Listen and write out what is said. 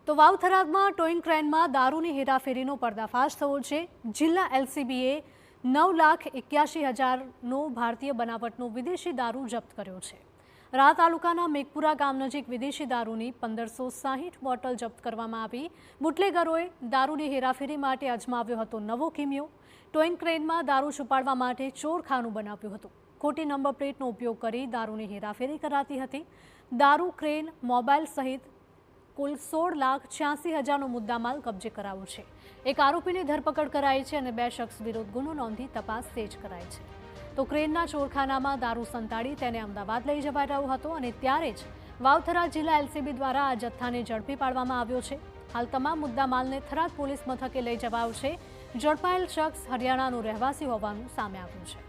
તો વાવ થરાદમાં ટોઈંગ ક્રેનમાં દારૂની હેરાફેરીનો પર્દાફાશ થયો છે। જિલ્લા એલસીબીએ 9,81,000નો ભારતીય બનાવટનો વિદેશી દારૂ જપ્ત કર્યો છે। રા તાલુકાના મેઘપુરા ગામ નજીક વિદેશી દારૂની 1560 બોટલ જપ્ત કરવામાં આવી। બુટલેગરોએ દારૂની હેરાફેરી માટે અજમાવ્યો હતો નવો કિમિયો। ટોઈંગ ક્રેનમાં દારૂ છુપાડવા માટે ચોરખાનું બનાવ્યું હતું। ખોટી નંબર પ્લેટનો ઉપયોગ કરી દારૂની હેરાફેરી કરાતી હતી। દારૂ ક્રેન મોબાઈલ સહિત કુલ 16,86,000નો મુદ્દામાલ કબજે કરાયો છે। એક આરોપીની ધરપકડ કરાઈ છે અને 2 શખ્સ વિરુદ્ધ ગુનો નોંધી તપાસ તેજ કરાઈ છે। તો ક્રેનના ચોરખાનામાં દારૂ સંતાડી તેને અમદાવાદ લઈ જવાઈ રહ્યો હતો અને ત્યારે જ વાવથરા જિલ્લા એલસીબી દ્વારા આ જથ્થાને ઝડપી પાડવામાં આવ્યો છે। હાલ તમામ મુદ્દામાલને થરાદ પોલીસ મથકે લઈ જવાયો છે। ઝડપાયેલ શખ્સ હરિયાણાનો રહેવાસી હોવાનું સામે આવ્યું છે।